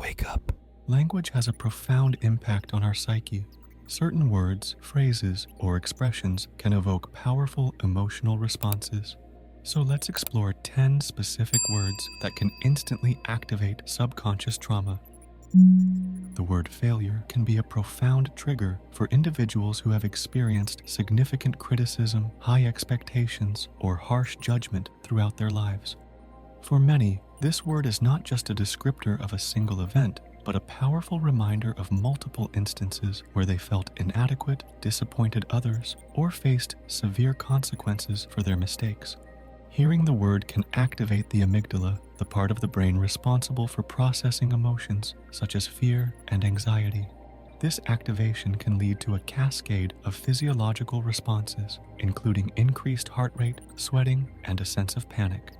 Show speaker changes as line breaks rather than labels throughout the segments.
Wake up.
Language has a profound impact on our psyche. Certain words, phrases, or expressions can evoke powerful emotional responses. So let's explore 10 specific words that can instantly activate subconscious trauma. The word failure can be a profound trigger for individuals who have experienced significant criticism, high expectations, or harsh judgment throughout their lives. For many, this word is not just a descriptor of a single event, but a powerful reminder of multiple instances where they felt inadequate, disappointed others, or faced severe consequences for their mistakes. Hearing the word can activate the amygdala, the part of the brain responsible for processing emotions such as fear and anxiety. This activation can lead to a cascade of physiological responses, including increased heart rate, sweating, and a sense of panic.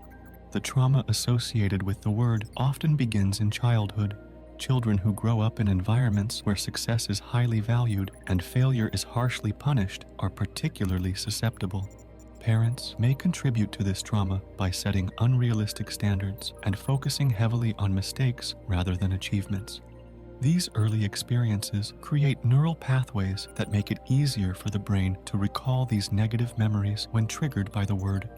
The trauma associated with the word often begins in childhood. Children who grow up in environments where success is highly valued and failure is harshly punished are particularly susceptible. Parents may contribute to this trauma by setting unrealistic standards and focusing heavily on mistakes rather than achievements. These early experiences create neural pathways that make it easier for the brain to recall these negative memories when triggered by the word.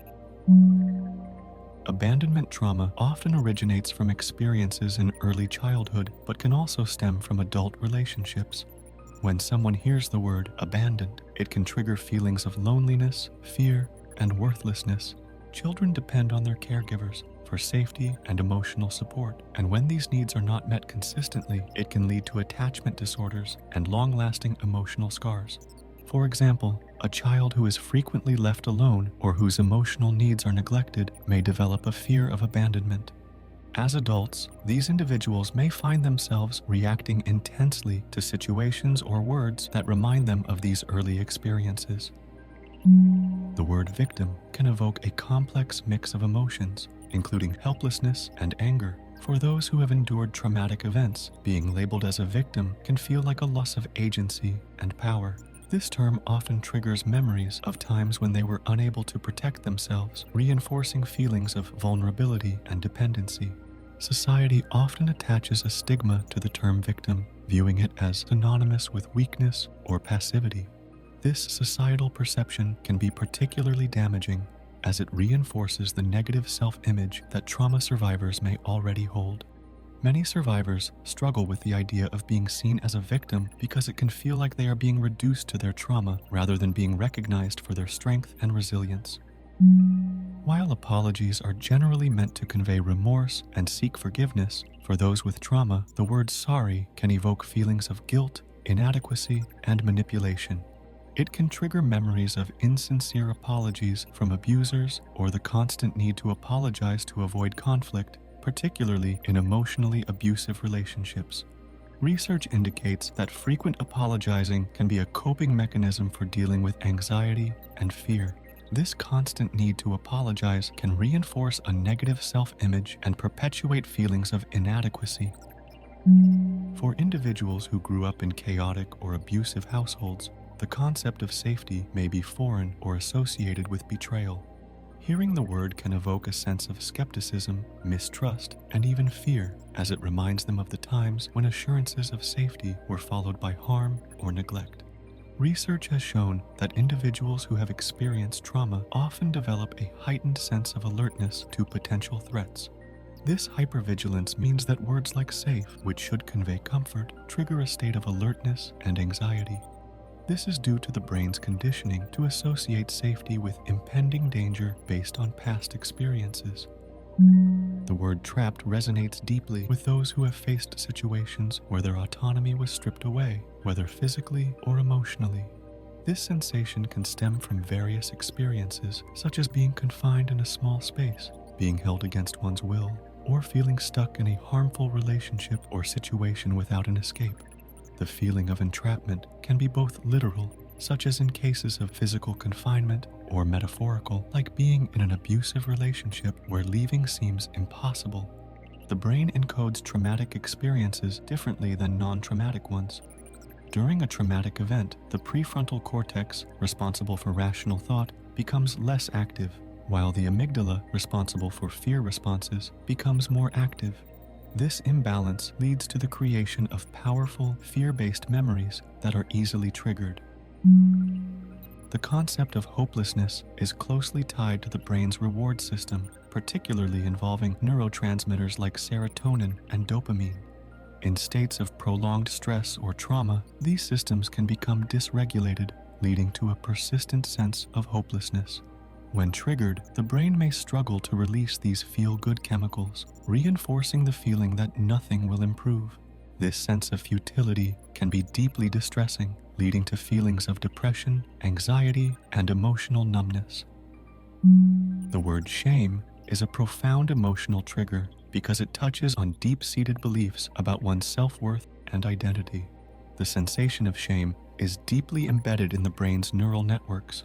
Abandonment trauma often originates from experiences in early childhood, but can also stem from adult relationships. When someone hears the word abandoned, it can trigger feelings of loneliness, fear, and worthlessness. Children depend on their caregivers for safety and emotional support, and when these needs are not met consistently, it can lead to attachment disorders and long-lasting emotional scars. For example, a child who is frequently left alone or whose emotional needs are neglected may develop a fear of abandonment. As adults, these individuals may find themselves reacting intensely to situations or words that remind them of these early experiences. The word victim can evoke a complex mix of emotions, including helplessness and anger. For those who have endured traumatic events, being labeled as a victim can feel like a loss of agency and power. This term often triggers memories of times when they were unable to protect themselves, reinforcing feelings of vulnerability and dependency. Society often attaches a stigma to the term victim, viewing it as synonymous with weakness or passivity. This societal perception can be particularly damaging, as it reinforces the negative self-image that trauma survivors may already hold. Many survivors struggle with the idea of being seen as a victim because it can feel like they are being reduced to their trauma rather than being recognized for their strength and resilience. While apologies are generally meant to convey remorse and seek forgiveness, for those with trauma, the word sorry can evoke feelings of guilt, inadequacy, and manipulation. It can trigger memories of insincere apologies from abusers or the constant need to apologize to avoid conflict, particularly in emotionally abusive relationships. Research indicates that frequent apologizing can be a coping mechanism for dealing with anxiety and fear. This constant need to apologize can reinforce a negative self-image and perpetuate feelings of inadequacy. For individuals who grew up in chaotic or abusive households, the concept of safety may be foreign or associated with betrayal. Hearing the word can evoke a sense of skepticism, mistrust, and even fear, as it reminds them of the times when assurances of safety were followed by harm or neglect. Research has shown that individuals who have experienced trauma often develop a heightened sense of alertness to potential threats. This hypervigilance means that words like safe, which should convey comfort, trigger a state of alertness and anxiety. This is due to the brain's conditioning to associate safety with impending danger based on past experiences. The word trapped resonates deeply with those who have faced situations where their autonomy was stripped away, whether physically or emotionally. This sensation can stem from various experiences, such as being confined in a small space, being held against one's will, or feeling stuck in a harmful relationship or situation without an escape. The feeling of entrapment can be both literal, such as in cases of physical confinement, or metaphorical, like being in an abusive relationship where leaving seems impossible. The brain encodes traumatic experiences differently than non-traumatic ones. During a traumatic event, the prefrontal cortex, responsible for rational thought, becomes less active, while the amygdala, responsible for fear responses, becomes more active. This imbalance leads to the creation of powerful, fear-based memories that are easily triggered. The concept of hopelessness is closely tied to the brain's reward system, particularly involving neurotransmitters like serotonin and dopamine. In states of prolonged stress or trauma, these systems can become dysregulated, leading to a persistent sense of hopelessness. When triggered, the brain may struggle to release these feel-good chemicals, reinforcing the feeling that nothing will improve. This sense of futility can be deeply distressing, leading to feelings of depression, anxiety, and emotional numbness. The word shame is a profound emotional trigger because it touches on deep-seated beliefs about one's self-worth and identity. The sensation of shame is deeply embedded in the brain's neural networks.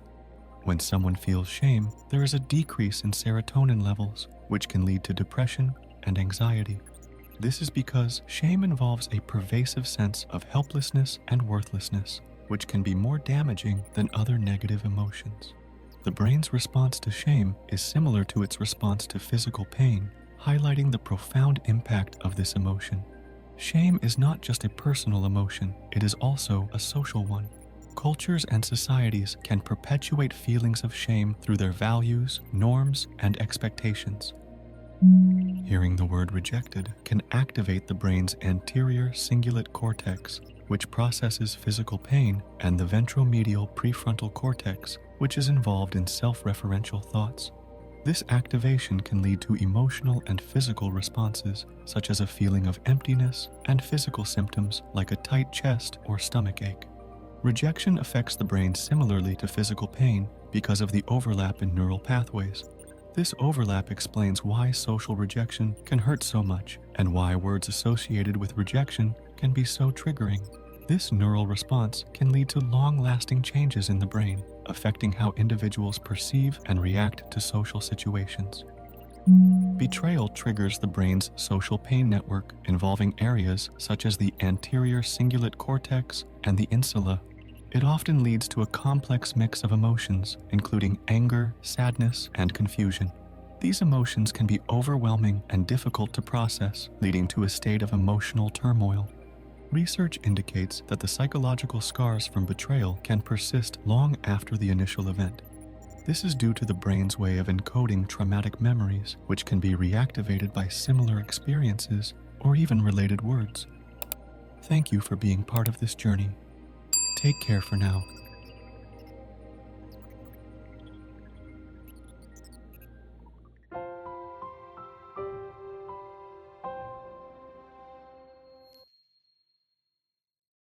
When someone feels shame, there is a decrease in serotonin levels, which can lead to depression and anxiety. This is because shame involves a pervasive sense of helplessness and worthlessness, which can be more damaging than other negative emotions. The brain's response to shame is similar to its response to physical pain, highlighting the profound impact of this emotion. Shame is not just a personal emotion, it is also a social one. Cultures and societies can perpetuate feelings of shame through their values, norms, and expectations. Hearing the word rejected can activate the brain's anterior cingulate cortex, which processes physical pain, and the ventromedial prefrontal cortex, which is involved in self-referential thoughts. This activation can lead to emotional and physical responses, such as a feeling of emptiness and physical symptoms like a tight chest or stomach ache. Rejection affects the brain similarly to physical pain because of the overlap in neural pathways. This overlap explains why social rejection can hurt so much and why words associated with rejection can be so triggering. This neural response can lead to long-lasting changes in the brain, affecting how individuals perceive and react to social situations. Betrayal triggers the brain's social pain network, involving areas such as the anterior cingulate cortex and the insula. It often leads to a complex mix of emotions, including anger, sadness, and confusion. These emotions can be overwhelming and difficult to process, leading to a state of emotional turmoil. Research indicates that the psychological scars from betrayal can persist long after the initial event. This is due to the brain's way of encoding traumatic memories, which can be reactivated by similar experiences or even related words. Thank you for being part of this journey. Take care for now.